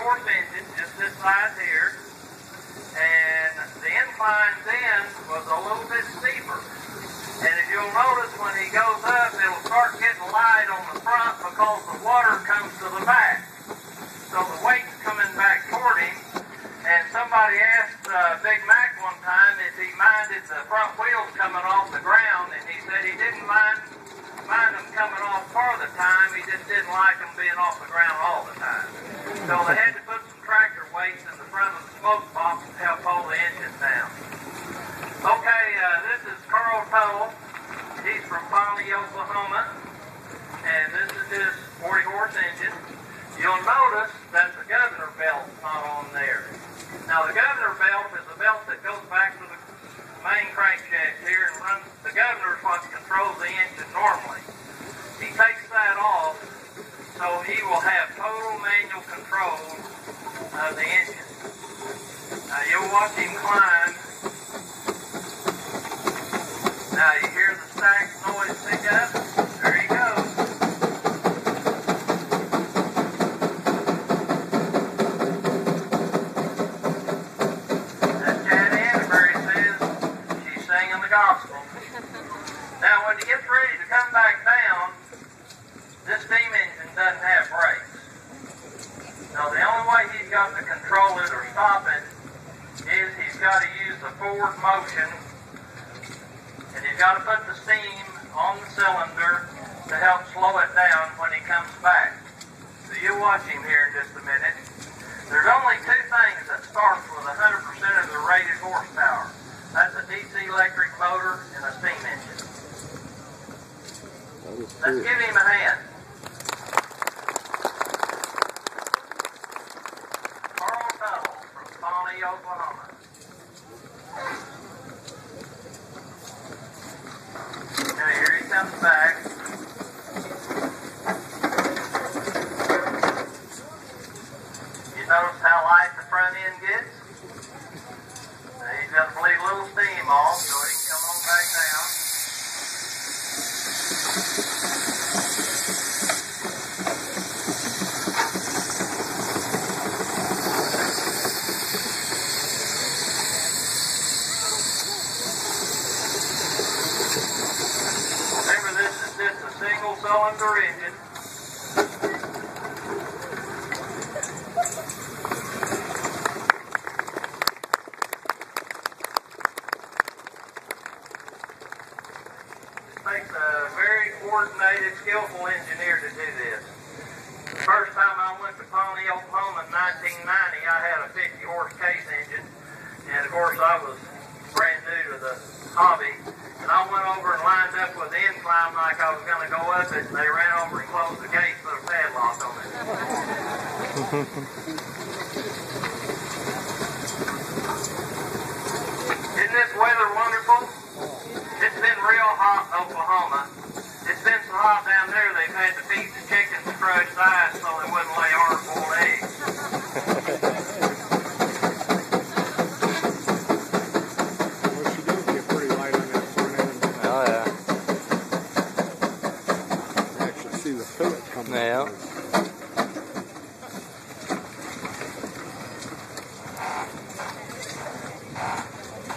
40-horse engine, just this size here, and the incline then was a little bit steeper. And as you'll notice, when he goes up, it'll start getting light on the front because the water comes to the back. So the weight's coming back toward him. And somebody asked Big Mac one time if he minded the front wheels coming off the ground, and he said he didn't mind them coming off part of the time. He just didn't like them being off the ground all the time. So they had to put some tractor weights in the front of the smoke box to help hold the engine down. Okay, this is Carl Tuttle. He's from Pawnee, Oklahoma, and this is his 40-horse engine. You'll notice that the governor belt's not on there. Now, the governor belt is a belt that goes back to the main crankshaft here and runs. The governor is what controls the engine normally. He takes that off, so he will have total manual control of the engine. Now, you'll watch him climb. Now, you hear the stack noise pick up. There he goes. Gospel. Now, when he gets ready to come back down, this steam engine doesn't have brakes. Now, the only way he's got to control it or stop it is he's got to use the forward motion, and he's got to put the steam on the cylinder to help slow it down when he comes back. So you watch him here in just a minute. There's only two things that starts with 100% of the rated horsepower. That's a DC electric motor and a steam engine. Let's give him a hand. Carl Tuttle from Pawnee, Oklahoma. Now here he comes back. You notice how light the front end gets? He's got to bleed a little steam off so he can come on back down. Remember, this is just a single cylinder engine. Takes a very coordinated, skillful engineer to do this. The first time I went to Pawnee, Oklahoma in 1990, I had a 50-horse Case engine, and of course I was brand new to the hobby, and I went over and lined up with the incline like I was going to go up it, and they ran over and closed the gate, put a padlock on it. Isn't this weather wonderful? It's been real hot in Oklahoma. It's been so hot down there they've had to feed the chickens crushed ice so they wouldn't lay hard-boiled eggs. Well, she does get pretty light on that front end. Oh, yeah. You can actually see the fillet coming Yeah. out.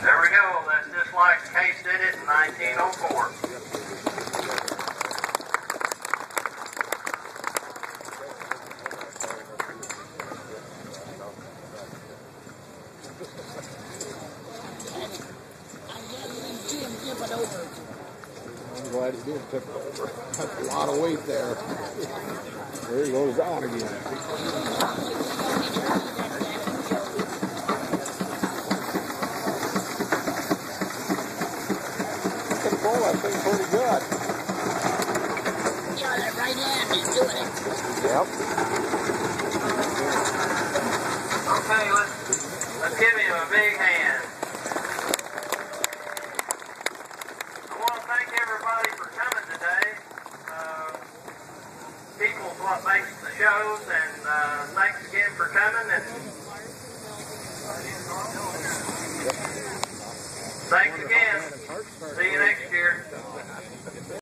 There we go. That's just like Case did it in 1904. I'm glad he did tip it over. That's a lot of weight there. There he goes down again. Control that thing pretty good. Yeah, that right hand is doing it. Yep. Okay, let's give him a big hand. I want to thank everybody for coming today. People's what makes the shows, and thanks again for coming. And thanks again. See you